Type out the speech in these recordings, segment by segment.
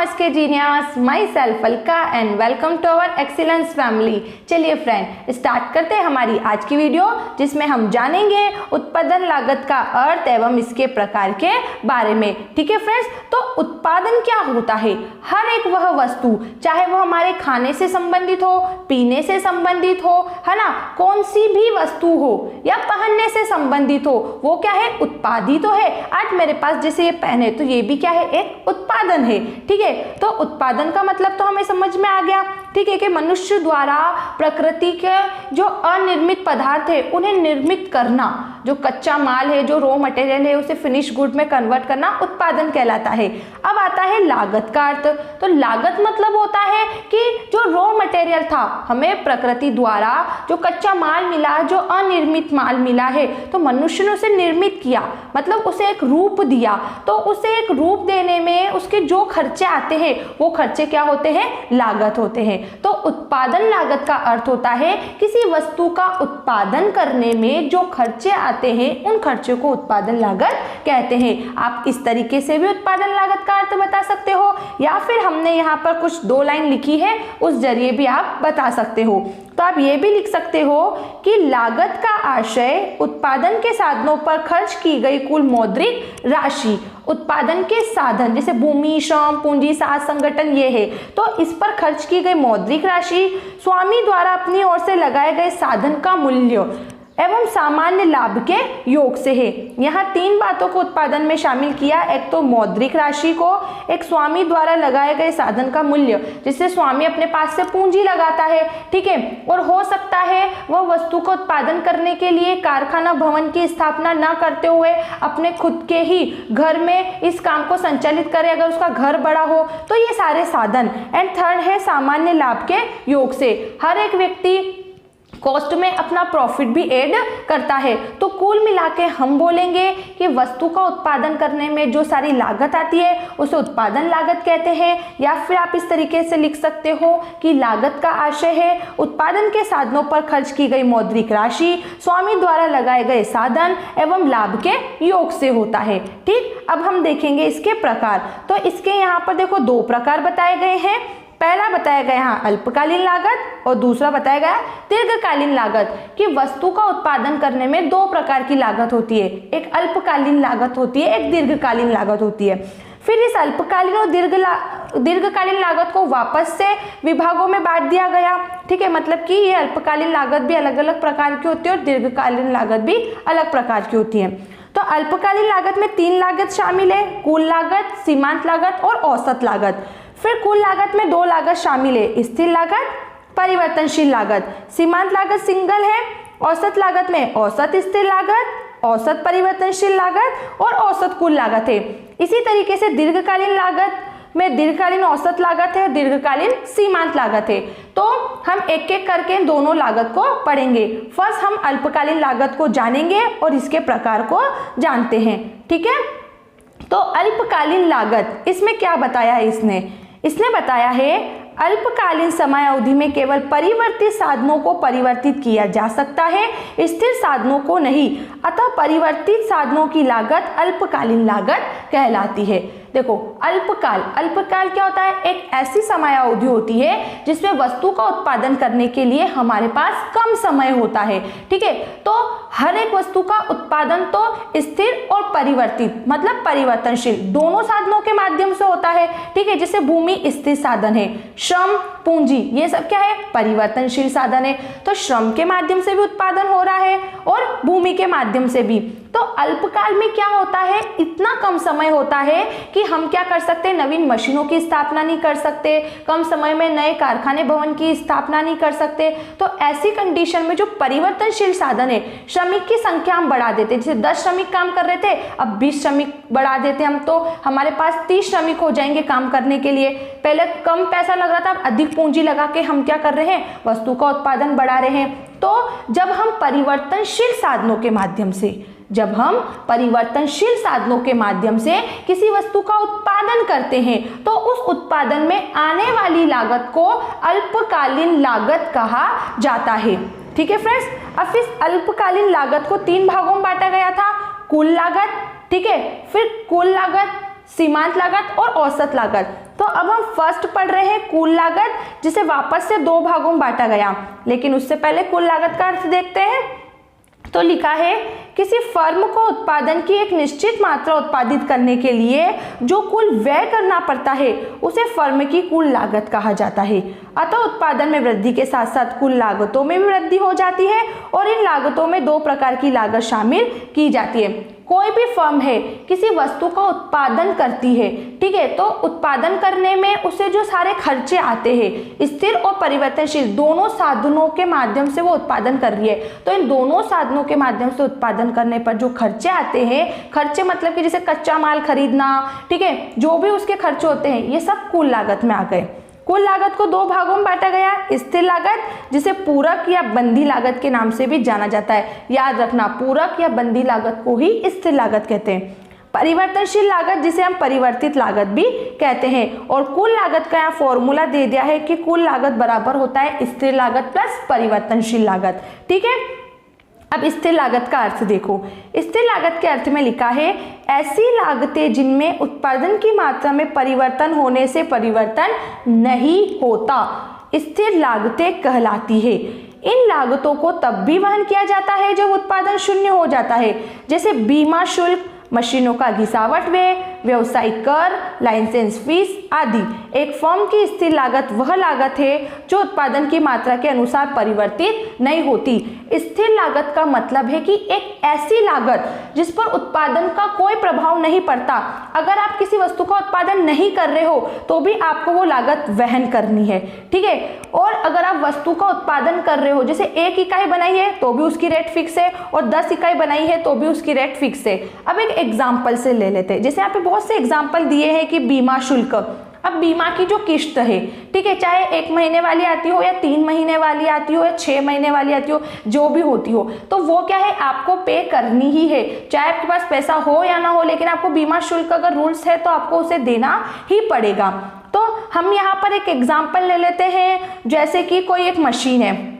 नमस्ते genius, myself Alka and welcome to our excellence family. चलिए friend, start करते हैं हमारी आज की वीडियो, जिसमें हम जानेंगे उत्पादन लागत का अर्थ एवं इसके प्रकार के बारे में। ठीक है फ्रेंड्स, तो उत्पादन क्या होता है? हर एक वह वस्तु, चाहे वो हमारे खाने से संबंधित हो, पीने से संबंधित हो, है ना, कौन सी भी वस्तु हो या पहनने से संबंधित हो, वो क्या है? उत्पादित तो है। आज मेरे पास जैसे ये पेन है, तो ये भी क्या है? एक उत्पादन है। ठीक है, तो उत्पादन का मतलब तो हमें समझ में आ गया। ठीक है, कि मनुष्य द्वारा प्रकृति के जो अनिर्मित पदार्थ है उन्हें निर्मित करना, जो कच्चा माल है, जो रॉ मटेरियल है, उसे फिनिश गुड में कन्वर्ट करना उत्पादन कहलाता है। अब आता है लागत का अर्थ। तो लागत मतलब होता है कि जो रॉ मटेरियल था, हमें प्रकृति द्वारा जो कच्चा माल मिला, जो अनिर्मित माल मिला है, तो मनुष्य ने उसे निर्मित किया, मतलब उसे एक रूप दिया। तो उसे एक रूप देने में उसके जो खर्चे आते हैं, वो खर्चे क्या होते हैं? लागत होते हैं। तो उत्पादन लागत का अर्थ होता है किसी वस्तु का उत्पादन करने में जो खर्चे आते हैं, उन खर्चे को उत्पादन लागत कहते हैं। आप इस तरीके से भी उत्पादन लागत का अर्थ बता सकते हो, या फिर हमने यहाँ पर कुछ 2 लाइन लिखी है, उस जरिए भी आप बता सकते हो। तो आप ये भी लिख सकते हो कि लागत का आशय उत्पादन के साधनों पर खर्च की गई कुल मौद्रिक राशि। उत्पादन के साधन जैसे भूमि, श्रम, पूंजी, साज, संगठन, ये है, तो इस पर खर्च की गई मौद्रिक राशि स्वामी द्वारा अपनी ओर से लगाए गए साधन का मूल्य एवं सामान्य लाभ के योग से है। यहाँ 3 बातों को उत्पादन में शामिल किया। एक तो मौद्रिक राशि को, एक स्वामी द्वारा लगाए गए साधन का मूल्य, जिससे स्वामी अपने पास से पूंजी लगाता है। ठीक है, और हो सकता है वह वस्तु को उत्पादन करने के लिए कारखाना भवन की स्थापना न करते हुए अपने खुद के ही घर में इस काम को संचालित करे, अगर उसका घर बड़ा हो तो। ये सारे साधन। एंड थर्ड है सामान्य लाभ के योग से। हर एक व्यक्ति कॉस्ट में अपना प्रॉफिट भी ऐड करता है। तो कुल मिला के हम बोलेंगे कि वस्तु का उत्पादन करने में जो सारी लागत आती है उसे उत्पादन लागत कहते हैं। या फिर आप इस तरीके से लिख सकते हो कि लागत का आशय है उत्पादन के साधनों पर खर्च की गई मौद्रिक राशि स्वामी द्वारा लगाए गए साधन एवं लाभ के योग से होता है। ठीक, अब हम देखेंगे इसके प्रकार। तो इसके यहाँ पर देखो 2 प्रकार बताए गए हैं। पहला बताया गया यहाँ अल्पकालीन लागत और दूसरा बताया गया दीर्घकालीन लागत। कि वस्तु का उत्पादन करने में 2 प्रकार की लागत होती है, एक अल्पकालीन लागत होती है, एक दीर्घकालीन लागत होती है। फिर इस अल्पकालीन और दीर्घकालीन लागत को वापस से विभागों में बांट दिया गया। ठीक है, मतलब कि ये अल्पकालीन लागत भी अलग अलग प्रकार की होती है और दीर्घकालीन लागत भी अलग प्रकार की होती है। तो अल्पकालीन लागत में 3 लागत शामिल है, कुल लागत, सीमांत लागत और औसत लागत। फिर कुल लागत में 2 लागत शामिल है, स्थिर लागत, परिवर्तनशील लागत। सीमांत लागत सिंगल है। औसत लागत में औसत स्थिर लागत, औसत परिवर्तनशील लागत और औसत कुल लागत है। इसी तरीके से दीर्घकालीन लागत में दीर्घकालीन औसत लागत है और दीर्घकालीन सीमांत लागत है। तो हम एक एक करके दोनों लागत को पढ़ेंगे। फर्स्ट हम अल्पकालीन लागत को जानेंगे और इसके प्रकार को जानते हैं। ठीक है, तो अल्पकालीन लागत, इसमें क्या बताया है इसने बताया है अल्पकालीन समय अवधि में केवल परिवर्तित साधनों को परिवर्तित किया जा सकता है, स्थिर साधनों को नहीं। अतः परिवर्तित साधनों की लागत अल्पकालीन लागत कहलाती है। देखो, अल्पकाल क्या होता है? एक ऐसी समय अवधि होती है जिसमें वस्तु का उत्पादन करने के लिए हमारे पास कम समय होता है। ठीक है, तो हर एक वस्तु का उत्पादन तो स्थिर और परिवर्तित मतलब परिवर्तनशील दोनों साधनों के माध्यम से होता है। ठीक है, जैसे भूमि स्थिर साधन है, श्रम, पूंजी, ये सब क्या है? परिवर्तनशील साधन है। तो श्रम के माध्यम से भी उत्पादन हो रहा है और भूमि के माध्यम से भी। तो अल्पकाल में क्या होता है? इतना कम समय होता है कि हम क्या कर सकते हैं? नवीन मशीनों की स्थापना नहीं कर सकते, कम समय में नए कारखाने भवन की स्थापना नहीं कर सकते। तो ऐसी कंडीशन में जो परिवर्तनशील साधन है, श्रमिक की संख्या हम बढ़ा देते। जैसे 10 श्रमिक काम कर रहे थे, अब 20 श्रमिक बढ़ा देते हम, तो हमारे पास 30 श्रमिक हो जाएंगे काम करने के लिए। पहले कम पैसा लग रहा था, अब अधिक पूंजी लगा के हम क्या कर रहे हैं? वस्तु का उत्पादन बढ़ा रहे हैं। तो जब हम परिवर्तनशील साधनों के माध्यम से किसी वस्तु का उत्पादन करते हैं, तो उस उत्पादन में आने वाली लागत को अल्पकालीन लागत कहा जाता है। ठीक है फ्रेंड्स, अब इस अल्पकालीन लागत को 3 भागों में बांटा गया था। कुल लागत, ठीक है, फिर कुल लागत, सीमांत लागत और औसत लागत। तो अब हम फर्स्ट पढ़ रहे हैं कुल लागत, जिसे वापस से दो भागों में बांटा गया, लेकिन उससे पहले कुल लागत का अर्थ देखते हैं। तो लिखा है किसी फर्म को उत्पादन की एक निश्चित मात्रा उत्पादित करने के लिए जो कुल व्यय करना पड़ता है उसे फर्म की कुल लागत कहा जाता है। अतः उत्पादन में वृद्धि के साथ साथ कुल लागतों में भी वृद्धि हो जाती है और इन लागतों में दो प्रकार की लागत शामिल की जाती है। कोई भी फर्म है किसी वस्तु का उत्पादन करती है, ठीक है, तो उत्पादन करने में उसे जो सारे खर्चे आते हैं, स्थिर और परिवर्तनशील दोनों साधनों के माध्यम से वो उत्पादन कर रही है। तो इन दोनों साधनों के माध्यम से उत्पादन करने पर जो खर्चे आते हैं, खर्चे मतलब कि जैसे कच्चा माल खरीदना, ठीक है, जो भी उसके खर्चे होते हैं, ये सब कुल लागत में आ गए। कुल लागत को दो भागों में बांटा गया, स्थिर लागत जिसे पूरक या बंधी लागत के नाम से भी जाना जाता है। याद रखना, पूरक या बंधी लागत को ही स्थिर लागत कहते हैं। परिवर्तनशील लागत जिसे हम परिवर्तित लागत भी कहते हैं। और कुल लागत का यहाँ फॉर्मूला दे दिया है कि कुल लागत बराबर होता है स्थिर लागत प्लस परिवर्तनशील लागत, ठीक है। अब स्थिर लागत का अर्थ देखो। स्थिर लागत के अर्थ में लिखा है ऐसी लागतें जिनमें उत्पादन की मात्रा में परिवर्तन होने से परिवर्तन नहीं होता, स्थिर लागतें कहलाती है। इन लागतों को तब भी वहन किया जाता है जब उत्पादन शून्य हो जाता है, जैसे बीमा शुल्क, मशीनों का घिसावट व्यय, व्यवसायिक कर, लाइसेंस फीस आदि। एक फर्म की स्थिर लागत वह लागत है जो उत्पादन की मात्रा के अनुसार परिवर्तित नहीं होती। स्थिर लागत का मतलब है कि एक ऐसी लागत जिस पर उत्पादन का कोई प्रभाव नहीं पड़ता। अगर आप किसी वस्तु का उत्पादन नहीं कर रहे हो तो भी आपको वो लागत वहन करनी है, ठीक है। और अगर आप वस्तु का उत्पादन कर रहे हो, जैसे 1 इकाई बनाई है तो भी उसकी रेट फिक्स है और 10 इकाई बनाई है तो भी उसकी रेट फिक्स है। अब एक एग्जाम्पल से ले लेते हैं, जैसे यहाँ पे बहुत से एग्जाम्पल दिए हैं कि बीमा शुल्क। अब बीमा की जो किस्त है, ठीक है, चाहे 1 महीने वाली आती हो या 3 महीने वाली आती हो या 6 महीने वाली आती हो, जो भी होती हो, तो वो क्या है, आपको पे करनी ही है, चाहे आपके पास पैसा हो या ना हो, लेकिन आपको बीमा शुल्क अगर रूल्स है तो आपको उसे देना ही पड़ेगा। तो हम यहाँ पर एक एग्जाम्पल ले लेते हैं, जैसे कि कोई एक मशीन है।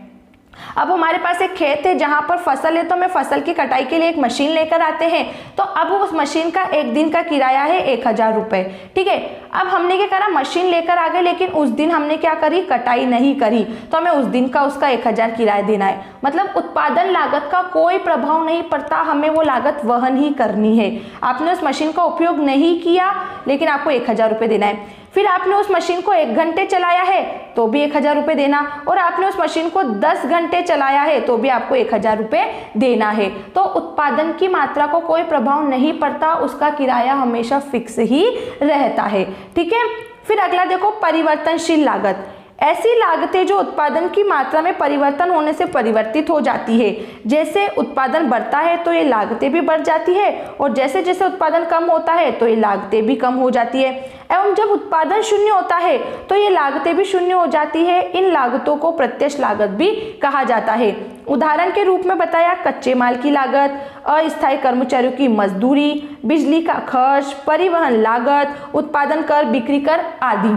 अब हमारे पास एक खेत है जहां पर फसल है, तो हमें फसल की कटाई के लिए एक मशीन लेकर आते हैं। तो अब उस मशीन का एक दिन का किराया है 1000 रुपये, ठीक है। अब हमने क्या करा, मशीन लेकर आ गए, लेकिन उस दिन हमने क्या करी, कटाई नहीं करी, तो हमें उस दिन का उसका 1000 किराया देना है। मतलब उत्पादन लागत का कोई प्रभाव नहीं पड़ता, हमें वो लागत वहन ही करनी है। आपने उस मशीन का उपयोग नहीं किया लेकिन आपको 1000 रुपये देना है। फिर आपने उस मशीन को 1 घंटे चलाया है तो भी 1000 रुपये देना, और आपने उस मशीन को 10 घंटे चलाया है तो भी आपको 1000 रुपये देना है। तो उत्पादन की मात्रा को कोई प्रभाव नहीं पड़ता, उसका किराया हमेशा फिक्स ही रहता है, ठीक है। फिर अगला देखो, परिवर्तनशील लागत। ऐसी लागतें जो उत्पादन की मात्रा में परिवर्तन होने से परिवर्तित हो जाती है। जैसे उत्पादन बढ़ता है तो ये लागतें भी बढ़ जाती है, और जैसे जैसे उत्पादन कम होता है तो ये लागतें भी कम हो जाती है। एवं जब उत्पादन शून्य होता है तो ये लागतें भी शून्य हो जाती है। इन लागतों को प्रत्यक्ष लागत भी कहा जाता है। उदाहरण के रूप में बताया, कच्चे माल की लागत, अस्थायी कर्मचारियों की मजदूरी, बिजली का खर्च, परिवहन लागत, उत्पादन कर, बिक्री कर आदि,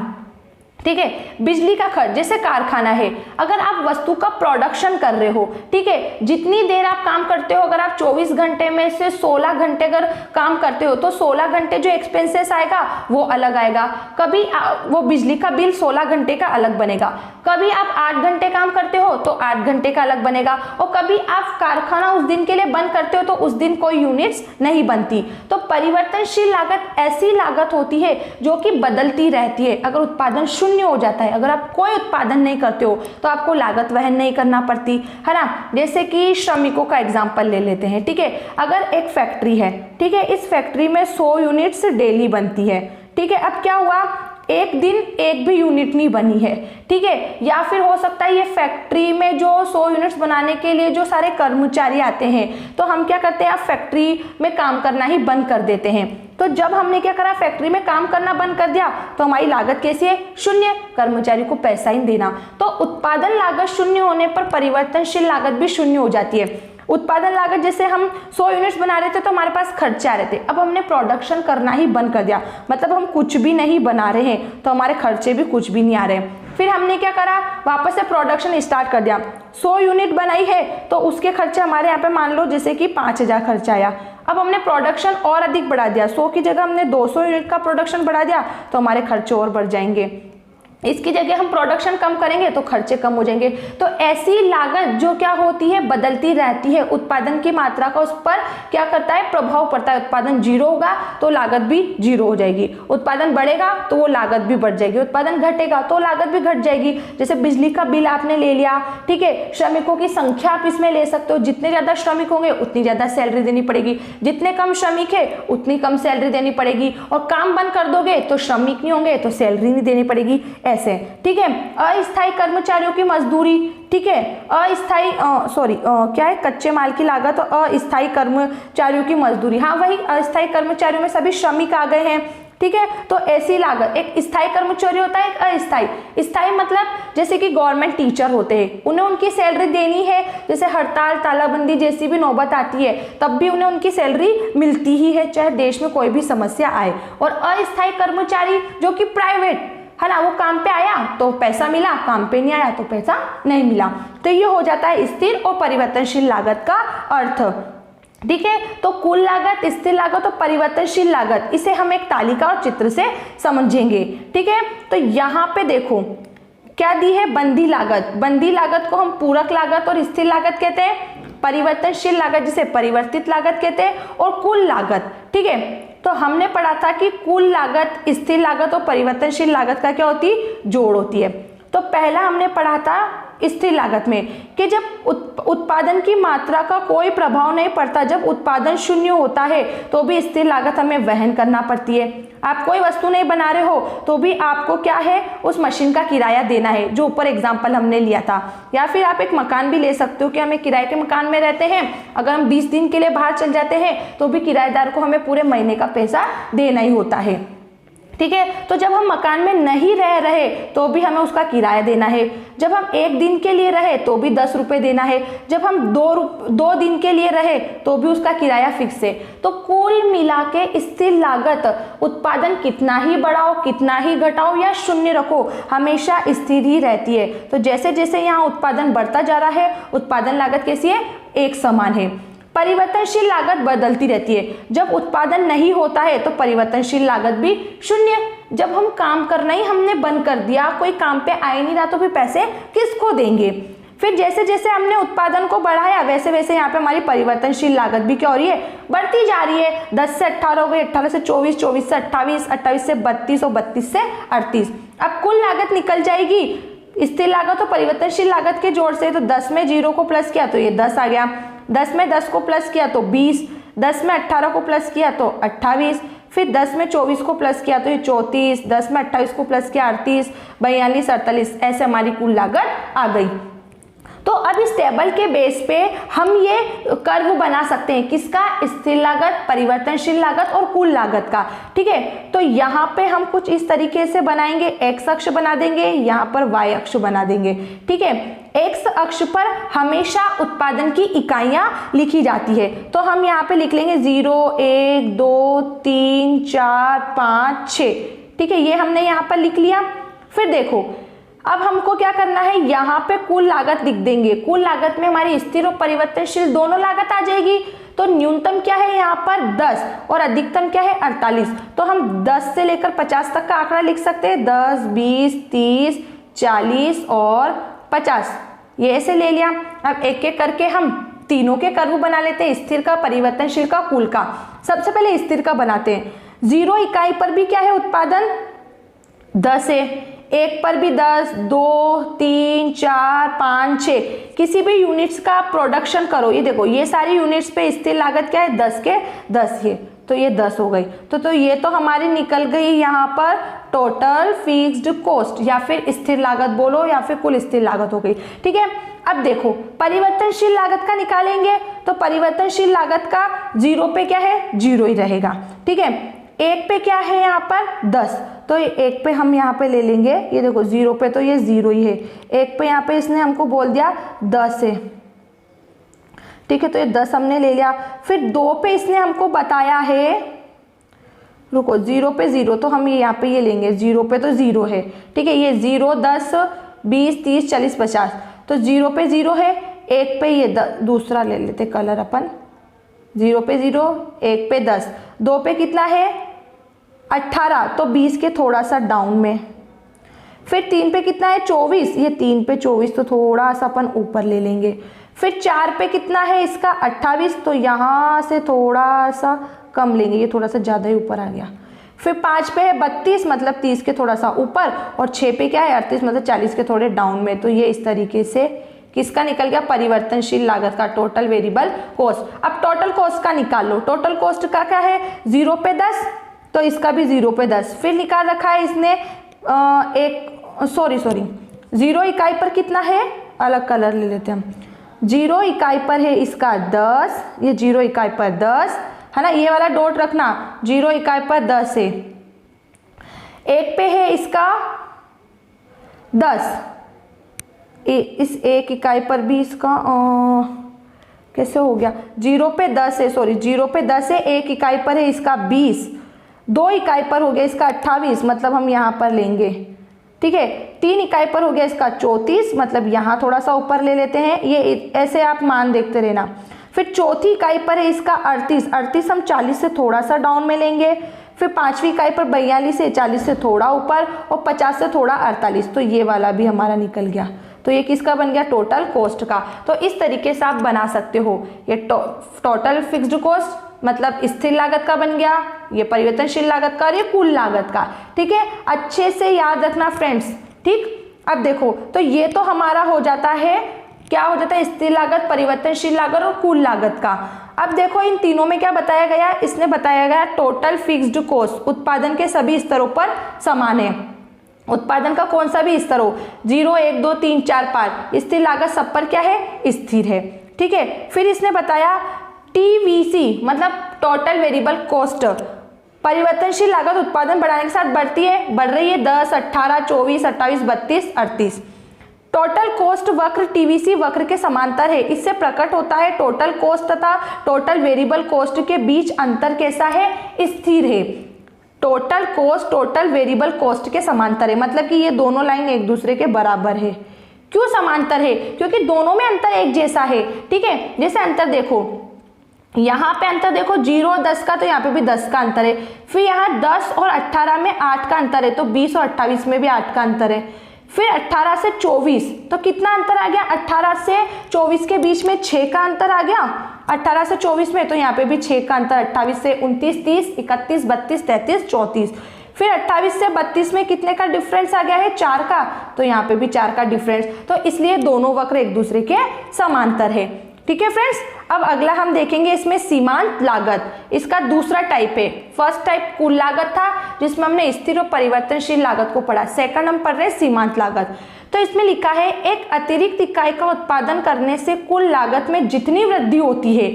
ठीक है। बिजली का खर्च, जैसे कारखाना है, अगर आप वस्तु का प्रोडक्शन कर रहे हो, ठीक है, जितनी देर आप काम करते हो, अगर आप 24 घंटे में से 16 घंटे अगर काम करते हो तो 16 घंटे जो एक्सपेंसेस आएगा वो अलग आएगा। कभी वो बिजली का बिल 16 घंटे का अलग बनेगा, कभी आप 8 घंटे काम करते हो तो 8 घंटे का अलग बनेगा, और कभी आप कारखाना उस दिन के लिए बंद करते हो तो उस दिन कोई यूनिट्स नहीं बनती। तो परिवर्तनशील लागत ऐसी लागत होती है जो कि बदलती रहती है। अगर उत्पादन शून्य हो जाता है, अगर आप कोई उत्पादन नहीं करते हो तो आपको लागत वहन नहीं करना पड़ती, है ना। जैसे कि श्रमिकों का एग्जांपल ले लेते हैं, ठीक है। अगर एक फैक्ट्री है, ठीक है, इस फैक्ट्री में 100 यूनिट्स डेली बनती है, ठीक है। अब क्या हुआ, एक दिन एक भी यूनिट नहीं बनी है, ठीक है। या फिर हो सकता है ये फैक्ट्री में जो 100 यूनिट्स बनाने के लिए जो सारे कर्मचारी आते हैं, तो हम क्या करते हैं, आप फैक्ट्री में काम करना ही बंद कर देते हैं। तो जब हमने क्या करा, फैक्ट्री में काम करना बंद कर दिया तो हमारी लागत कैसी है, शून्य, कर्मचारी को पैसा ही देना। तो उत्पादन लागत शून्य होने पर परिवर्तनशील लागत भी शून्य हो जाती है। उत्पादन लागत, जैसे हम 100 यूनिट्स बना रहे थे तो हमारे पास खर्चे आ रहे थे, अब हमने प्रोडक्शन करना ही बंद कर दिया, मतलब हम कुछ भी नहीं बना रहे हैं तो हमारे खर्चे भी कुछ भी नहीं आ रहे हैं। फिर हमने क्या करा, वापस से प्रोडक्शन स्टार्ट कर दिया। 100 यूनिट बनाई है तो उसके खर्चे हमारे यहाँ पे मान लो जैसे कि 5000 खर्चा आया। अब हमने प्रोडक्शन और अधिक बढ़ा दिया, 100 की जगह हमने 200 यूनिट का प्रोडक्शन बढ़ा दिया तो हमारे खर्चे और बढ़ जाएंगे। इसकी जगह हम प्रोडक्शन कम करेंगे तो खर्चे कम हो जाएंगे। तो ऐसी लागत जो क्या होती है, बदलती रहती है। उत्पादन की मात्रा का उस पर क्या करता है, प्रभाव पड़ता है। उत्पादन जीरो होगा तो लागत भी जीरो हो जाएगी, उत्पादन बढ़ेगा तो वो लागत भी बढ़ जाएगी, उत्पादन घटेगा तो लागत भी घट जाएगी। जैसे बिजली का बिल आपने ले लिया, ठीक है, श्रमिकों की संख्या आप इसमें ले सकते हो, जितने ज्यादा श्रमिक होंगे उतनी ज्यादा सैलरी देनी पड़ेगी, जितने कम श्रमिक है उतनी कम सैलरी देनी पड़ेगी, और काम बंद कर दोगे तो श्रमिक नहीं होंगे तो सैलरी नहीं देनी पड़ेगी, ऐसे, ठीक है। अस्थायी कर्मचारियों की मजदूरी, ठीक है, अस्थायी क्या है, कच्चे माल की लागत और अस्थायी कर्मचारियों की मजदूरी, हाँ वही अस्थायी कर्मचारियों में सभी श्रमिक आ गए हैं, ठीक है। तो ऐसी लागत, एक स्थायी कर्मचारी होता है, एक अस्थायी। स्थायी मतलब जैसे कि गवर्नमेंट टीचर होते हैं, उन्हें उनकी सैलरी देनी है, जैसे हड़ताल तालाबंदी जैसी भी नौबत आती है तब भी उन्हें उनकी सैलरी मिलती ही है, चाहे देश में कोई भी समस्या आए। और अस्थायी कर्मचारी जो कि प्राइवेट है ना, वो काम पे आया तो पैसा मिला, काम पे नहीं आया तो पैसा नहीं मिला। तो ये हो जाता है स्थिर और परिवर्तनशील लागत का अर्थ, ठीक है। तो कुल लागत, स्थिर लागत और परिवर्तनशील लागत, इसे हम एक तालिका और चित्र से समझेंगे, ठीक है। तो यहाँ पे देखो क्या दी है, बंदी लागत। बंदी लागत को हम पूरक लागत और स्थिर लागत कहते हैं, परिवर्तनशील लागत जिसे परिवर्तित लागत कहते हैं, और कुल लागत, ठीक है। तो हमने पढ़ा था कि कुल लागत, स्थिर लागत और परिवर्तनशील लागत का क्या होती है, जोड़ होती है। तो पहला हमने पढ़ा था स्थिर लागत में कि जब उत्पादन की मात्रा का कोई प्रभाव नहीं पड़ता, जब उत्पादन शून्य होता है तो भी स्थिर लागत हमें वहन करना पड़ती है। आप कोई वस्तु नहीं बना रहे हो तो भी आपको क्या है, उस मशीन का किराया देना है, जो ऊपर एग्जाम्पल हमने लिया था। या फिर आप एक मकान भी ले सकते हो कि हमें किराए के मकान में रहते हैं, अगर हम 20 दिन के लिए बाहर चल जाते हैं तो भी किराएदार को हमें पूरे महीने का पैसा देना ही होता है, ठीक है। तो जब हम मकान में नहीं रह रहे तो भी हमें उसका किराया देना है, जब हम 1 दिन के लिए रहे तो भी 10 रुपये देना है, जब हम 2 दिन के लिए रहे तो भी उसका किराया फिक्स है। तो कुल मिला के स्थिर लागत, उत्पादन कितना ही बढ़ाओ कितना ही घटाओ या शून्य रखो, हमेशा स्थिर ही रहती है। तो जैसे जैसे यहाँ उत्पादन बढ़ता जा रहा है, उत्पादन लागत कैसी है, एक समान है। परिवर्तनशील लागत बदलती रहती है, जब उत्पादन नहीं होता है तो परिवर्तनशील लागत भी शून्य। जब हम काम करना ही हमने बंद कर दिया, कोई काम पे आ ही नहीं रहा तो फिर पैसे किसको देंगे। फिर जैसे जैसे हमने उत्पादन को बढ़ाया वैसे वैसे यहाँ पे हमारी परिवर्तनशील लागत भी क्या हो रही है, बढ़ती जा रही है। 10 से 18 हो गई, 18 से 24, 24 से 28, 28 से 32 और 32 से 38। अब कुल लागत निकल जाएगी स्थिर लागत और परिवर्तनशील लागत के जोड़ से। तो 10 में 0 को प्लस किया तो ये 10 आ गया, 10 में 10 को प्लस किया तो 20, 10 में 18 को प्लस किया तो 28, फिर 10 में 24 को प्लस किया तो ये 34, 10 में 28 को प्लस किया 38, 42, 48, ऐसे हमारी कुल लागत आ गई। तो अब इस टेबल के बेस पे हम ये कर्व बना सकते हैं, किसका, स्थिर लागत, परिवर्तनशील लागत और कुल लागत का, ठीक है। तो यहाँ पे हम कुछ इस तरीके से बनाएंगे, एक्स अक्ष बना देंगे, यहाँ पर वाई अक्ष बना देंगे, ठीक है। एक्स अक्ष पर हमेशा उत्पादन की इकाइयां लिखी जाती है, तो हम यहाँ पे लिख लेंगे 0, 1, 2, 3, 4, 5, 6, ठीक है, ये हमने यहाँ पर लिख लिया। फिर देखो अब हमको क्या करना है, यहाँ पे कुल लागत लिख देंगे। कुल लागत में हमारी स्थिर और परिवर्तनशील दोनों लागत आ जाएगी। तो न्यूनतम क्या है यहाँ पर 10 और अधिकतम क्या है 48। तो हम 10 से लेकर 50 तक का आंकड़ा लिख सकते हैं, 10, 20, 30, 40 और 50, ये ऐसे ले लिया। अब एक एक करके हम तीनों के कर्व बना लेते हैं, स्थिर का, परिवर्तनशील का, कुल का। सबसे पहले स्थिर का बनाते हैं। 0 इकाई पर भी क्या है उत्पादन 10 है, 1 पर भी 10, 2, 3, 4, 5, 6, किसी भी यूनिट्स का प्रोडक्शन करो। ये देखो ये सारी यूनिट्स पे स्थिर लागत क्या है 10 के 10 है, तो ये 10 हो गई। तो ये तो हमारी निकल गई यहाँ पर टोटल फिक्स्ड कॉस्ट, या फिर स्थिर लागत बोलो या फिर कुल स्थिर लागत हो गई, ठीक है। अब देखो परिवर्तनशील लागत का निकालेंगे, तो परिवर्तनशील लागत का 0 पे क्या है 0 ही रहेगा, ठीक है। 1 पे क्या है यहाँ पर 10, तो 1 पे हम यहाँ पे ले लेंगे, ये देखो 0 पे तो ये 0 ही है। 1 पे यहाँ पे इसने हमको बोल दिया 10 है, ठीक है, तो ये 10 हमने ले लिया। फिर 2 पे इसने हमको बताया है, रुको 0 पे 0, तो हम यहाँ पे ये लेंगे, 0 पे तो 0 है, ठीक है, ये 0, 10, 20, 30, 40, 50, तो 0 पे 0 है। 1 पे ये दूसरा ले लेते कलर अपन, 0 पे 0, 1 पे 10, 2 पे कितना है 18, तो 20 के थोड़ा सा डाउन में। फिर 3 पे कितना है 24, ये 3 पे 24, तो थोड़ा सा अपन ऊपर ले लेंगे। फिर 4 पे कितना है इसका 28, तो यहाँ से थोड़ा सा कम लेंगे, ये थोड़ा सा ज़्यादा ही ऊपर आ गया। फिर 5 पे है 32, मतलब 30 के थोड़ा सा ऊपर, और 6 पे क्या है 38, मतलब 40 के थोड़े डाउन में। तो ये इस तरीके से किसका निकल गया, परिवर्तनशील लागत का, टोटल वेरिएबल कॉस्ट। अब टोटल कॉस्ट का निकाल लो। टोटल कॉस्ट का क्या है 0 पे 10, तो इसका भी 0 पे 10। फिर निकाल रखा है इसने 0 इकाई पर कितना है, अलग कलर ले लेते हैं हम। 0 इकाई पर है इसका 10, ये 0 इकाई पर 10 है ना, ये वाला डॉट रखना, 0 इकाई पर 10 है। 1 पे है इसका 10, इस 1 इकाई पर भी इसका कैसे हो गया, 0 पे 10 है, 0 पे 10 है, 1 इकाई पर है इसका 20, 2 इकाई पर हो गया इसका 28, मतलब हम यहाँ पर लेंगे, ठीक है। 3 इकाई पर हो गया इसका 34, मतलब यहाँ थोड़ा सा ऊपर ले लेते हैं, ये ऐसे आप मान देखते रहना। फिर 4थी इकाई पर है इसका 38 हम 40 से थोड़ा सा डाउन में लेंगे। फिर 5वीं इकाई पर 42 है, 40 से थोड़ा ऊपर, और 50 से थोड़ा 48, तो ये वाला भी हमारा निकल गया। तो ये किसका बन गया, टोटल कॉस्ट का। तो इस तरीके से आप बना सकते हो। ये टोटल फिक्स्ड कॉस्ट मतलब स्थिर लागत का बन गया, ये परिवर्तनशील लागत का, और ये कुल लागत का, ठीक है। अच्छे से याद रखना फ्रेंड्स, ठीक। अब देखो, तो ये तो हमारा हो जाता है, क्या हो जाता है, स्थिर लागत, परिवर्तनशील लागत और कुल लागत का। अब देखो इन तीनों में क्या बताया गया, इसने बताया गया टोटल फिक्स्ड कॉस्ट उत्पादन के सभी स्तरों पर समान है। उत्पादन का कौन सा भी स्तर हो, 0, 1, 2, 3, 4, 5, स्थिर लागत सब पर क्या है, स्थिर है, ठीक है। फिर इसने बताया TVC मतलब टोटल वेरिएबल कॉस्ट, परिवर्तनशील लागत उत्पादन बढ़ाने के साथ बढ़ती है, बढ़ रही है, 10, 18, 24, 28, 32, 38। टोटल कॉस्ट वक्र TVC वक्र के समांतर है, इससे प्रकट होता है टोटल कॉस्ट तथा टोटल वेरिएबल कॉस्ट के बीच अंतर कैसा है, स्थिर है। Total cost total variable cost के समांतर है, मतलब कि ये दोनों लाइन एक दूसरे के बराबर है। क्यों समांतर है, क्योंकि दोनों में अंतर एक जैसा है, ठीक है। जैसे अंतर देखो, यहाँ पे अंतर देखो 0 और 10 का, तो यहाँ पे भी 10 का अंतर है। फिर यहाँ 10 और 18 में 8 का अंतर है, तो 20 और 28 में भी 8 का अंतर है। फिर 18 से 24, तो कितना अंतर आ गया, 18 से 24 के बीच में 6 का अंतर आ गया, 18 से 24 में, तो यहाँ पे भी 6 का अंतर, 28 से 29, 30, 31, 32, 33, 34। फिर 28 से 32 में कितने का डिफरेंस आ गया है, 4 का, तो यहाँ पे भी 4 का डिफरेंस, तो इसलिए दोनों वक्र एक दूसरे के समांतर है, ठीक है फ्रेंड्स। अब अगला हम देखेंगे इसमें सीमांत लागत, इसका दूसरा टाइप है। फर्स्ट टाइप कुल लागत था, जिसमें हमने स्थिर और परिवर्तनशील लागत को पढ़ा। सेकंड हम पढ़ रहे हैं सीमांत लागत। तो इसमें लिखा है एक अतिरिक्त इकाई का उत्पादन करने से कुल लागत में जितनी वृद्धि होती है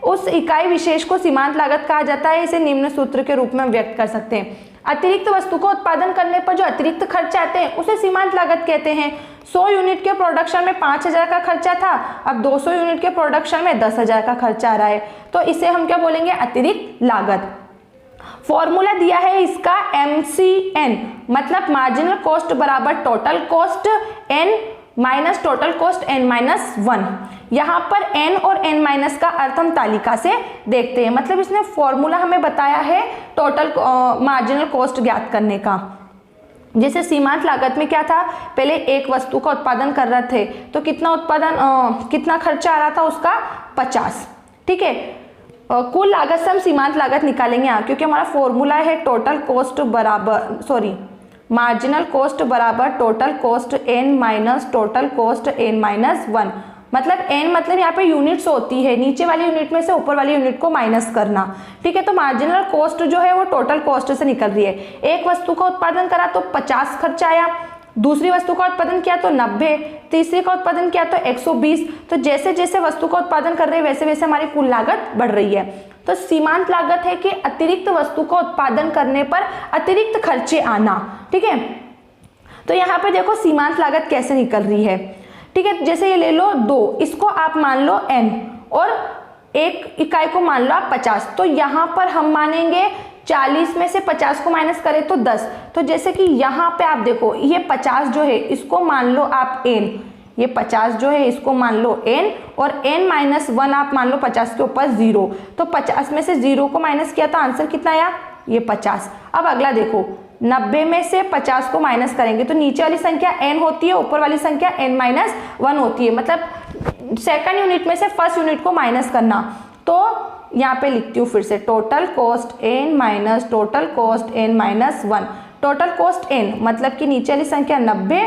उस इकाई विशेष को सीमांत लागत कहा जाता है। इसे निम्न सूत्र के रूप में व्यक्त कर सकते हैं। अतिरिक्त वस्तु को उत्पादन करने पर जो अतिरिक्त खर्च आते हैं उसे सीमांत लागत कहते हैं। 100 यूनिट के प्रोडक्शन में 5000 का खर्चा था, अब 200 यूनिट के प्रोडक्शन में 10,000 का खर्चा आ रहा है, तो इसे हम क्या बोलेंगे, अतिरिक्त लागत। फॉर्मूला दिया है इसका MCN मतलब मार्जिनल कॉस्ट बराबर total cost n minus total cost n-1। यहाँ पर n और n- का अर्थ हम तालिका से देखते हैं। मतलब इसने फॉर्मूला हमें बताया है टोटल मार्जिनल कॉस्ट ज्ञात करने का। जैसे सीमांत लागत में क्या था, पहले एक वस्तु का उत्पादन कर रहे थे तो कितना खर्चा आ रहा था उसका 50, ठीक है। कुल लागत से हम सीमांत लागत निकालेंगे यहाँ, क्योंकि हमारा फॉर्मूला है टोटल कॉस्ट बराबर मार्जिनल कॉस्ट बराबर total cost n minus total cost n-1। मतलब n मतलब यहाँ पे यूनिट्स होती है, नीचे वाली यूनिट में से ऊपर वाली यूनिट को माइनस करना, ठीक है। तो मार्जिनल कॉस्ट जो है वो टोटल कॉस्ट से निकल रही है। एक वस्तु का उत्पादन करा तो 50 खर्च आया, दूसरी वस्तु का उत्पादन किया तो 90, तीसरी का उत्पादन किया तो 120। तो जैसे जैसे वस्तु का उत्पादन कर रहे हैं वैसे वैसे हमारी कुल लागत बढ़ रही है। तो सीमांत लागत है कि अतिरिक्त वस्तु का उत्पादन करने पर अतिरिक्त खर्चे आना, ठीक है। तो यहाँ पे देखो सीमांत लागत कैसे निकल रही है, ठीक है। जैसे ये ले लो 2, इसको आप मान लो n और एक इकाई को मान लो आप 50। तो यहाँ पर हम मानेंगे 40 में से 50 को माइनस करें तो 10। तो जैसे कि यहाँ पे आप देखो ये 50 जो है इसको मान लो आप n, ये 50 जो है इसको मान लो n, और n-1 आप मान लो 50 के ऊपर 0, तो 50 में से 0 को माइनस किया तो आंसर कितना आया, ये 50। अब अगला देखो, 90 में से 50 को माइनस करेंगे तो नीचे वाली संख्या n होती है, ऊपर वाली संख्या n-1 होती है, मतलब सेकंड यूनिट में से फर्स्ट यूनिट को माइनस करना। तो यहाँ पे लिखती हूँ फिर से, total cost n- total cost n-1, total cost n मतलब कि नीचे वाली संख्या 90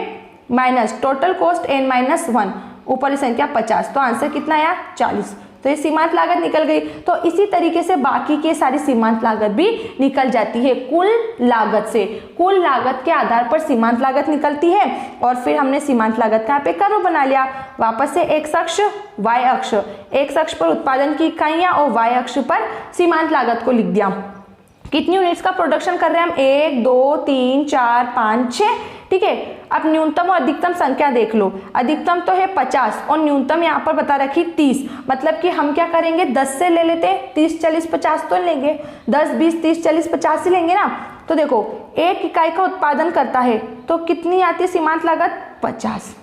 माइनस टोटल कॉस्ट n-1, ऊपर वाली संख्या 50, तो आंसर कितना आया, 40। तो ये सीमांत लागत निकल गई। तो इसी तरीके से बाकी के सारी सीमांत लागत भी निकल जाती है कुल लागत से। कुल लागत के आधार पर सीमांत लागत निकलती है, और फिर हमने सीमांत लागत का यहाँ पे कर्व बना लिया। वापस से एक्स अक्ष वाई अक्ष, एक्स अक्ष पर उत्पादन की इकाइयाँ और वाई अक्ष पर सीमांत लागत को लिख दिया। कितनी यूनिट्स का प्रोडक्शन कर रहे हैं हम, 1 2 3 4 5 6, ठीक है। अब न्यूनतम और अधिकतम संख्या देख लो, अधिकतम तो है 50 और न्यूनतम यहाँ पर बता रखी 30, मतलब कि हम क्या करेंगे 10 से ले लेते हैं, 30 40 50 तो लेंगे, 10 20 30 40 50 ही लेंगे ना। तो देखो एक इकाई का उत्पादन करता है तो कितनी आती है सीमांत लागत, 50,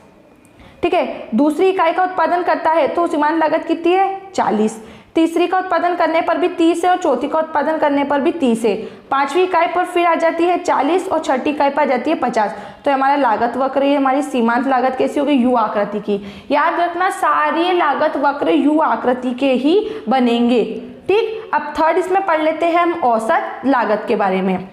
ठीक है। दूसरी इकाई का उत्पादन करता है तो सीमांत लागत कितनी है, 40। तीसरी का उत्पादन करने पर भी 30 है और चौथी का उत्पादन करने पर भी 30 है। पांचवी इकाई पर फिर आ जाती है 40 और छठी इकाई पर आ जाती है 50। तो हमारा लागत वक्र, ये हमारी सीमांत लागत कैसी होगी, यू आकृति की। याद रखना सारी लागत वक्र यू आकृति के ही बनेंगे, ठीक। अब थर्ड इसमें पढ़ लेते हैं हम औसत लागत के बारे में।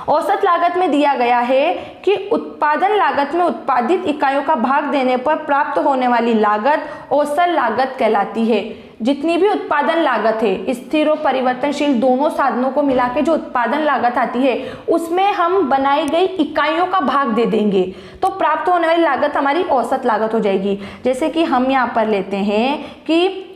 औसत लागत में दिया गया है कि उत्पादन लागत में उत्पादित इकाइयों का भाग देने पर प्राप्त होने वाली लागत औसत लागत कहलाती है। जितनी भी उत्पादन लागत है, स्थिर और परिवर्तनशील दोनों साधनों को मिला के जो उत्पादन लागत आती है उसमें हम बनाई गई इकाइयों का भाग दे देंगे तो प्राप्त होने वाली लागत हमारी औसत लागत हो जाएगी। जैसे कि हम यहाँ पर लेते हैं कि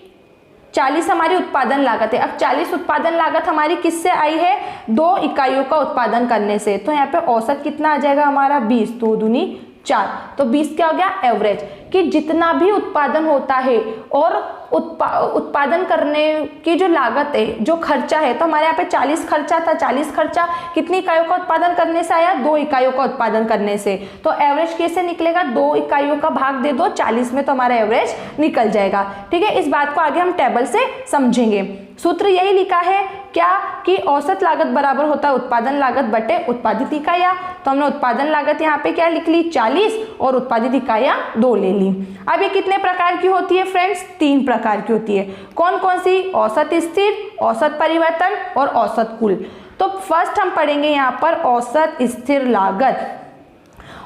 40 हमारी उत्पादन लागत है। अब 40 उत्पादन लागत हमारी किससे आई है, 2 इकाइयों का उत्पादन करने से। तो यहाँ पे औसत कितना आ जाएगा हमारा, 20, 2 दूनी 4, तो 20 क्या हो गया, एवरेज। कि जितना भी उत्पादन होता है और उत्पादन करने की जो लागत है, जो खर्चा है, तो हमारे यहाँ पे 40 खर्चा था, 40 खर्चा कितनी इकाइयों का उत्पादन करने से आया, 2 इकाइयों का उत्पादन करने से। तो एवरेज कैसे निकलेगा, 2 इकाइयों का भाग दे दो 40 में तो हमारा एवरेज निकल जाएगा, ठीक है। इस बात को आगे हम टेबल से समझेंगे। सूत्र यही लिखा है क्या, कि औसत लागत बराबर होता है उत्पादन लागत बटे उत्पादित इकाइयाँ। तो हमने उत्पादन लागत यहाँ पे क्या लिख ली, 40, और उत्पादित इकाइयाँ 2 ले ली। अब ये कितने प्रकार की होती है फ्रेंड्स, 3 प्रकार की होती है। कौन कौन सी, औसत स्थिर, औसत परिवर्तन और औसत कुल। तो फर्स्ट हम पढ़ेंगे यहाँ पर औसत स्थिर लागत।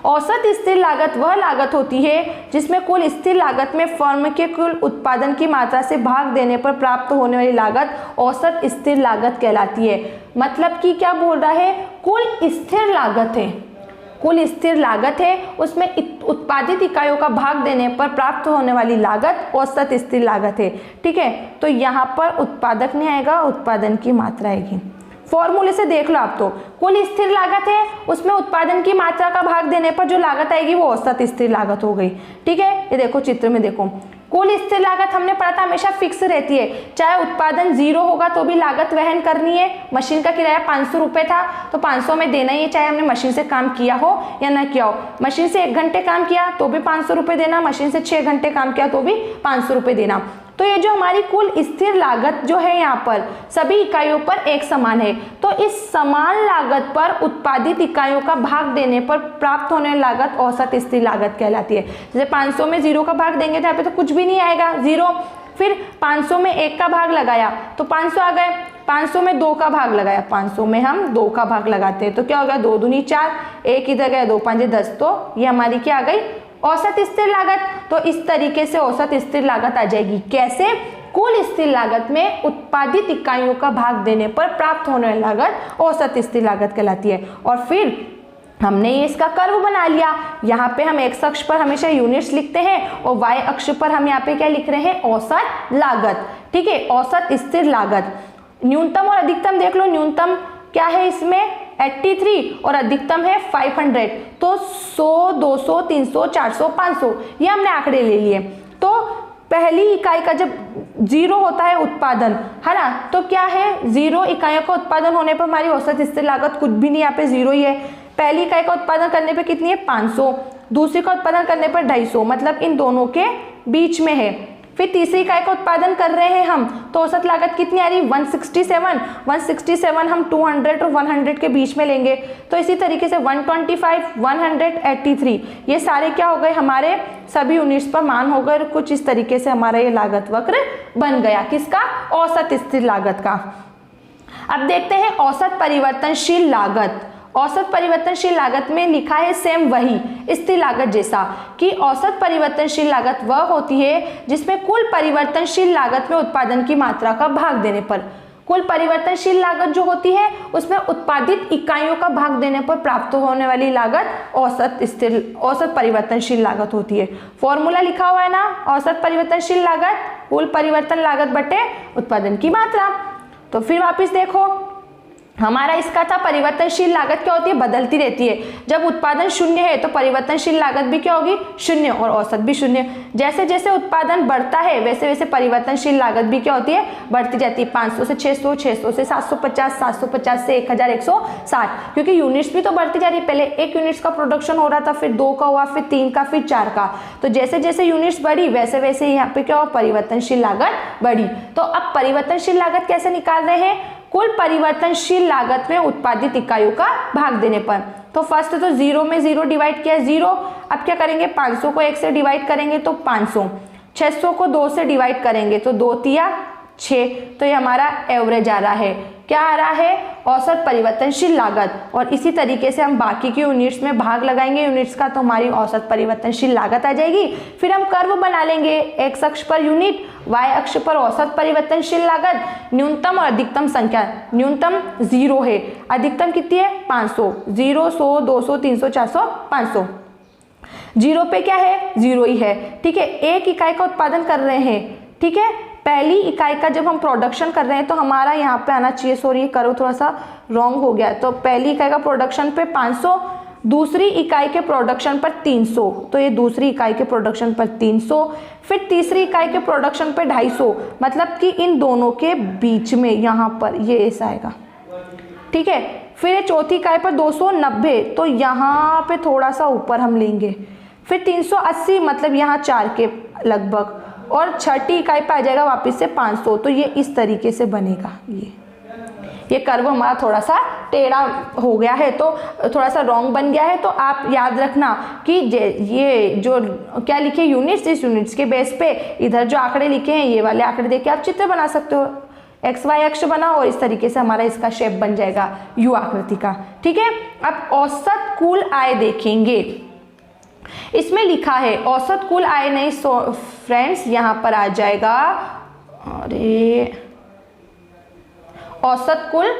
औसत स्थिर लागत वह लागत होती है जिसमें कुल स्थिर लागत में फर्म के कुल उत्पादन की मात्रा से भाग देने पर प्राप्त होने वाली लागत औसत स्थिर लागत कहलाती है। मतलब कि क्या बोल रहा है, कुल स्थिर लागत है, कुल स्थिर लागत है, उसमें उत्पादित इकाइयों का भाग देने पर प्राप्त होने वाली लागत औसत स्थिर लागत है, ठीक है। तो यहाँ पर उत्पादक नहीं आएगा, उत्पादन की मात्रा आएगी। फॉर्मूले से देख लो आप, तो कुल स्थिर लागत है, उसमें उत्पादन की मात्रा का भाग देने पर जो लागत आएगी वो औसत स्थिर लागत हो गई, ठीक है। ये देखो चित्र में देखो, कुल स्थिर लागत हमने पढ़ा था हमेशा फिक्स रहती है, चाहे उत्पादन 0 होगा तो भी लागत वहन करनी है। मशीन का किराया 500 रुपये था तो 500 में देना ही है, चाहे हमने मशीन से काम किया हो या ना किया हो। मशीन से 1 घंटे काम किया तो भी 500 रुपये देना, मशीन से 6 घंटे काम किया तो भी 500 रुपये देना। तो ये जो हमारी कुल स्थिर लागत जो है यहाँ पर सभी इकाइयों पर एक समान है। तो इस समान लागत पर उत्पादित इकाइयों का भाग देने पर प्राप्त होने लागत औसत स्थिर लागत कहलाती है। जैसे 500 में 0 का भाग देंगे तो यहाँ पे तो कुछ भी नहीं आएगा, 0। फिर 500 में 1 का भाग लगाया तो 500 आ गए, 500 में 2 का भाग लगाया, 500 में हम 2 का भाग लगाते हैं तो क्या हो गया, 2 दूनी 4, 1 इधर गया, 2 5 10, तो ये हमारी क्या आ गई, औसत स्थिर लागत। तो इस तरीके से औसत स्थिर लागत आ जाएगी। कैसे, कुल स्थिर लागत में उत्पादित इकाइयों का भाग देने पर प्राप्त होने वाली लागत औसत स्थिर लागत कहलाती है। और फिर हमने ये इसका कर्व बना लिया। यहाँ पे हम एक्स अक्ष पर हमेशा यूनिट्स लिखते हैं और वाई अक्ष पर हम यहाँ पे क्या लिख रहे हैं, औसत लागत, ठीक है, औसत स्थिर लागत। न्यूनतम और अधिकतम देख लो, न्यूनतम क्या है इसमें 83 और अधिकतम है 500। तो 100, 200, 300, 400, 500 ये हमने आंकड़े ले लिए। तो पहली इकाई का जब 0 होता है उत्पादन, है ना, तो क्या है, 0 इकाइयों का उत्पादन होने पर हमारी औसत स्थिर लागत कुछ भी नहीं, यहाँ पे 0 ही है। पहली इकाई का उत्पादन करने पे कितनी है, 500। दूसरी का उत्पादन करने पर 250, मतलब इन दोनों के बीच में है। फिर तीसरी इकाई का उत्पादन कर रहे हैं हम, तो औसत लागत कितनी आ रही, 167 हम 200 और 100 के बीच में लेंगे। तो इसी तरीके से 125, 183, ये सारे क्या हो गए, हमारे सभी यूनिट्स पर मान हो गए। और कुछ इस तरीके से हमारा ये लागत वक्र बन गया, किसका, औसत स्थिर लागत का। अब देखते हैं औसत परिवर्तनशील लागत। औसत परिवर्तनशील लागत में लिखा है सेम वही स्थिर लागत जैसा, कि औसत परिवर्तनशील लागत वह होती है जिसमें कुल परिवर्तनशील लागत में उत्पादन की मात्रा का भाग देने पर, कुल परिवर्तनशील लागत जो होती है उसमें उत्पादित इकाइयों का भाग देने पर प्राप्त होने वाली लागत औसत परिवर्तनशील लागत होती है। फॉर्मूला लिखा हुआ है ना, औसत परिवर्तनशील लागत कुल परिवर्तन लागत बटे उत्पादन की मात्रा। तो फिर वापस देखो, हमारा इसका था परिवर्तनशील लागत क्या होती है, बदलती रहती है। जब उत्पादन शून्य है तो परिवर्तनशील लागत भी क्या होगी, शून्य, और औसत भी शून्य। जैसे जैसे उत्पादन बढ़ता है वैसे वैसे परिवर्तनशील लागत भी क्या होती है, बढ़ती जाती है। 500 से 600, 600 से 750, 750 से 1160, क्योंकि यूनिट्स भी तो बढ़ती जा रही है। पहले 1 यूनिट्स का प्रोडक्शन हो रहा था, फिर 2 का हुआ, फिर 3 का, फिर 4 का। तो जैसे जैसे यूनिट्स बढ़ी वैसे वैसे यहाँ पे क्या हुआ, परिवर्तनशील लागत बढ़ी। तो अब परिवर्तनशील लागत कैसे निकाल रहे हैं, कुल परिवर्तनशील लागत में उत्पादित इकाइयों का भाग देने पर। तो फर्स्ट तो 0 में 0 डिवाइड किया, 0। अब क्या करेंगे, 500 को 1 से डिवाइड करेंगे तो 500, 600 को 2 से डिवाइड करेंगे तो 2 तिया 6। तो ये हमारा एवरेज आ रहा है, क्या आ रहा है, औसत परिवर्तनशील लागत। और इसी तरीके से हम बाकी के यूनिट्स में भाग लगाएंगे यूनिट्स का, तो हमारी औसत परिवर्तनशील लागत आ जाएगी। फिर हम कर्व बना लेंगे, x अक्ष पर यूनिट, y अक्ष पर औसत परिवर्तनशील लागत, न्यूनतम और अधिकतम संख्या। न्यूनतम 0 है, अधिकतम कितनी है, 500, 0, 100, 200, 300, 400, 500। 0 पे क्या है, 0 ही है, ठीक है। एक इकाई का उत्पादन कर रहे हैं, ठीक है। पहली इकाई का जब हम प्रोडक्शन कर रहे हैं तो हमारा यहाँ पे आना चाहिए, सॉरी करो थोड़ा सा रॉन्ग हो गया। तो पहली इकाई का प्रोडक्शन पे 500, दूसरी इकाई के प्रोडक्शन पर 300, तो ये दूसरी इकाई के प्रोडक्शन पर 300। फिर तीसरी इकाई के प्रोडक्शन पे 250, मतलब कि इन दोनों के बीच में यहाँ पर ये ऐसा आएगा, ठीक है। फिर चौथी इकाई पर 290, तो यहाँ पे थोड़ा सा ऊपर हम लेंगे। फिर 380, मतलब यहाँ 4 के लगभग, और छठी इकाई पे आ जाएगा वापस से 500। तो ये इस तरीके से बनेगा। ये कर्व हमारा थोड़ा सा टेढ़ा हो गया है, तो थोड़ा सा रॉन्ग बन गया है। तो आप याद रखना कि ये जो क्या लिखे यूनिट्स, इस यूनिट्स के बेस पे इधर जो आंकड़े लिखे हैं ये वाले आंकड़े देख के आप चित्र बना सकते हो। एक्स वाई अक्ष बनाओ और इस तरीके से हमारा इसका शेप बन जाएगा यू आकृति का, ठीक है। अब औसत कुल आय देखेंगे, इसमें लिखा है औसत कुल आय नहीं फ्रेंड्स, यहाँ पर आ जाएगा, अरे औसत कुल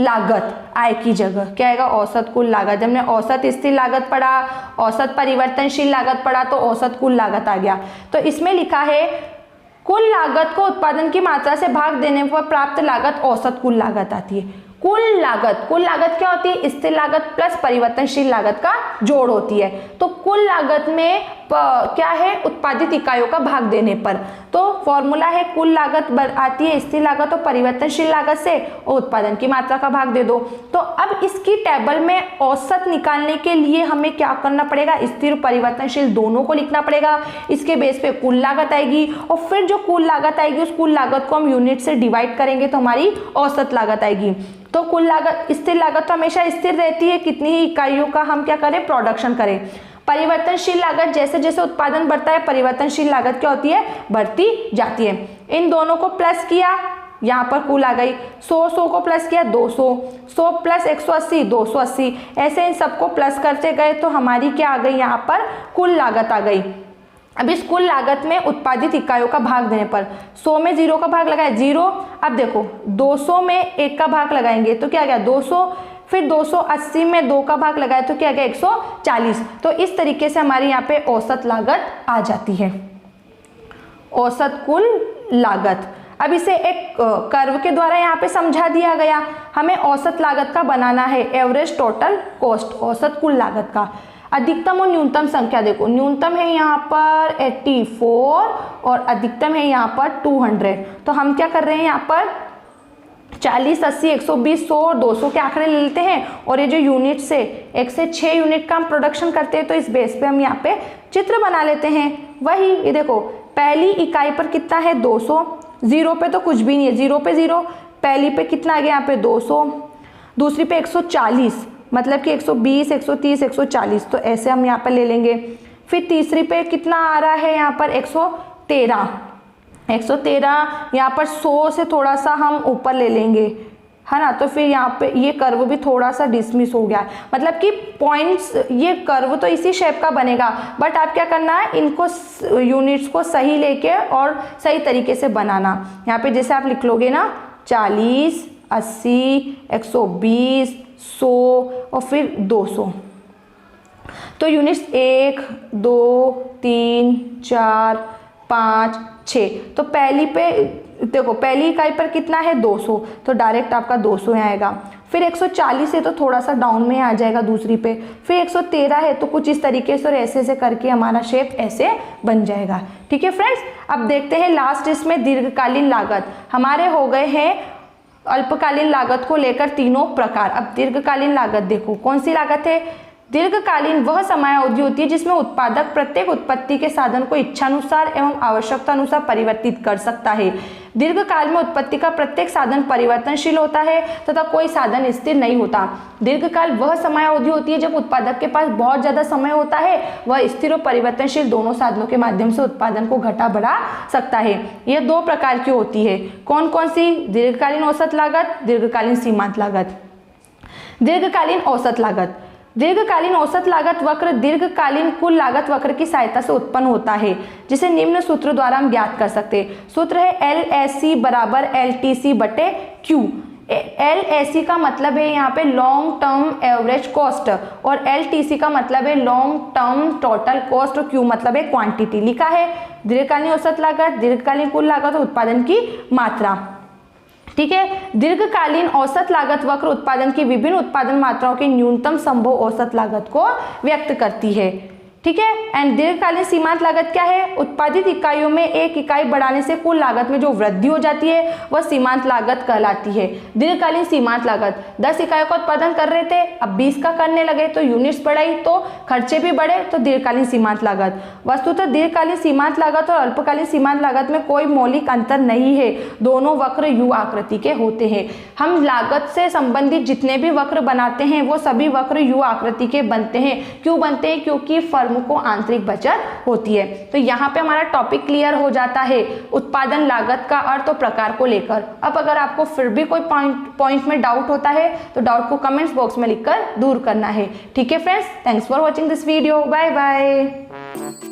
लागत, आय की जगह क्या आएगा, औसत कुल लागत। जब हमने औसत स्थिर लागत पढ़ा, औसत परिवर्तनशील लागत पढ़ा, तो औसत कुल लागत आ गया। तो इसमें लिखा है कुल लागत को उत्पादन की मात्रा से भाग देने पर प्राप्त लागत औसत कुल लागत आती है। कुल लागत क्या होती है, स्थिर लागत प्लस परिवर्तनशील लागत का जोड़ होती है। तो कुल लागत में क्या है, उत्पादित इकाइयों का भाग देने पर। तो फॉर्मूला है कुल लागत आती है स्थिर लागत और परिवर्तनशील लागत से, और उत्पादन की मात्रा का भाग दे दो। तो अब इसकी टेबल में औसत निकालने के लिए हमें क्या करना पड़ेगा, स्थिर और परिवर्तनशील दोनों को लिखना पड़ेगा। इसके बेस पे कुल लागत आएगी, और फिर जो कुल लागत आएगी उस कुल लागत को हम यूनिट से डिवाइड करेंगे तो हमारी औसत लागत आएगी। तो कुल लागत, स्थिर लागत तो हमेशा स्थिर रहती है, कितनी ही इकाइयों का हम क्या करें, प्रोडक्शन करें। परिवर्तनशील लागत जैसे जैसे उत्पादन बढ़ता है परिवर्तनशील लागत क्या होती है, बढ़ती जाती है। इन दोनों को प्लस किया, यहाँ पर कुल आ गई। 100 को प्लस किया 200, 100 प्लस 180 280, ऐसे इन सबको प्लस करते गए तो हमारी क्या आ गई, यहाँ पर कुल लागत आ गई। अब इस कुल लागत में उत्पादित इकाइयों का भाग देने पर 100 में 0 का भाग लगाया 0। अब देखो 200 में 1 का भाग लगाएंगे तो क्या गया 200, फिर 280 में 2 का भाग लगाया तो क्या गया 140। तो इस तरीके से हमारी यहाँ पे औसत लागत आ जाती है, औसत कुल लागत। अब इसे एक कर्व के द्वारा यहाँ पे समझा दिया गया। हमें औसत लागत का बनाना है, एवरेज टोटल कॉस्ट, औसत कुल लागत का। अधिकतम और न्यूनतम संख्या देखो, न्यूनतम है यहाँ पर 84 और अधिकतम है यहाँ पर 200। तो हम क्या कर रहे हैं, यहाँ पर 40, 80, 120, 100 और 200 के आंकड़े ले लेते हैं और ये जो यूनिट से 1 से 6 यूनिट का हम प्रोडक्शन करते हैं, तो इस बेस पे हम यहाँ पे चित्र बना लेते हैं। वही ये देखो, पहली इकाई पर कितना है 200, जीरो पे तो कुछ भी नहीं है, जीरो पे जीरो, पहली पे कितना आ गया यहाँ पे 200, दूसरी पे 140, मतलब कि 120, 130, 140, तो ऐसे हम यहाँ पर ले लेंगे। फिर तीसरी पे कितना आ रहा है यहाँ पर 113, 113 यहाँ पर 100 से थोड़ा सा हम ऊपर ले लेंगे, है ना। तो फिर यहाँ पे ये कर्व भी थोड़ा सा डिसमिस हो गया, मतलब कि पॉइंट्स, ये कर्व तो इसी शेप का बनेगा, बट आप क्या करना है, इनको यूनिट्स को सही लेके और सही तरीके से बनाना। यहाँ पे जैसे आप लिख लोगे ना 40, 80, 120, 100 और फिर 200, तो यूनिट्स 1, 2, 3, 4, 5, 6, तो पहली पे देखो, पहली इकाई पर कितना है 200, तो डायरेक्ट आपका 200 यहाँ आएगा। फिर 140 है तो थोड़ा सा डाउन में आ जाएगा दूसरी पे, फिर 113 है तो कुछ इस तरीके से और ऐसे ऐसे करके हमारा शेप ऐसे बन जाएगा। ठीक है फ्रेंड्स, अब देखते हैं लास्ट इसमें दीर्घकालीन लागत। हमारे हो गए हैं अल्पकालीन लागत को लेकर तीनों प्रकार। अब दीर्घकालीन लागत देखो, कौन सी लागत है? दीर्घकालीन वह समयावधि होती है जिसमें उत्पादक प्रत्येक उत्पत्ति के साधन को इच्छानुसार एवं आवश्यकता अनुसार परिवर्तित कर सकता है। दीर्घकाल में उत्पत्ति का प्रत्येक साधन परिवर्तनशील होता है तथा कोई साधन स्थिर नहीं होता। दीर्घकाल वह समयावधि होती है जब उत्पादक के पास बहुत ज्यादा समय होता है, वह स्थिर और परिवर्तनशील दोनों साधनों के माध्यम से उत्पादन को घटा बढ़ा सकता है। यह दो प्रकार की होती है। कौन कौन सी? दीर्घकालीन औसत लागत, दीर्घकालीन सीमांत लागत। दीर्घकालीन औसत लागत, दीर्घकालीन औसत लागत वक्र दीर्घकालीन कुल लागत वक्र की सहायता से उत्पन्न होता है, जिसे निम्न सूत्र द्वारा हम ज्ञात कर सकते हैं। सूत्र है LSC बराबर LTC बटे Q। LSC का मतलब है यहाँ पे लॉन्ग टर्म एवरेज कॉस्ट और LTC का मतलब है लॉन्ग टर्म टोटल कॉस्ट और Q मतलब है क्वांटिटी। लिखा है दीर्घकालीन औसत लागत, दीर्घकालीन कुल लागत और उत्पादन की मात्रा। ठीक है, दीर्घकालीन औसत लागत वक्र उत्पादन की विभिन्न उत्पादन मात्राओं की न्यूनतम संभव औसत लागत को व्यक्त करती है। ठीक है, एंड दीर्घकालीन सीमांत लागत क्या है? उत्पादित इकाइयों में एक इकाई बढ़ाने से कुल लागत में जो वृद्धि हो जाती है वह सीमांत लागत कहलाती है। दीर्घकालीन सीमांत लागत 10 इकाइयों का उत्पादन कर रहे थे, अब 20 का करने लगे तो यूनिट्स बढ़ाई तो खर्चे भी बढ़े, तो दीर्घकालीन सीमांत लागत। वस्तुतः दीर्घकालीन सीमांत लागत और अल्पकालीन सीमांत लागत में कोई मौलिक अंतर नहीं है, दोनों वक्र यू आकृति के होते हैं। हम लागत से संबंधित जितने भी वक्र बनाते हैं वो सभी वक्र यू आकृति के बनते हैं। क्यों बनते हैं? क्योंकि फर्म को आंतरिक बचत होती है। तो यहाँ पे हमारा टॉपिक क्लियर हो जाता है उत्पादन लागत का अर्थ और प्रकार को लेकर। अब अगर आपको फिर भी कोई पॉइंट में डाउट होता है तो डाउट को कमेंट्स बॉक्स में लिखकर दूर करना है। ठीक है friends, thanks for watching this video, bye bye.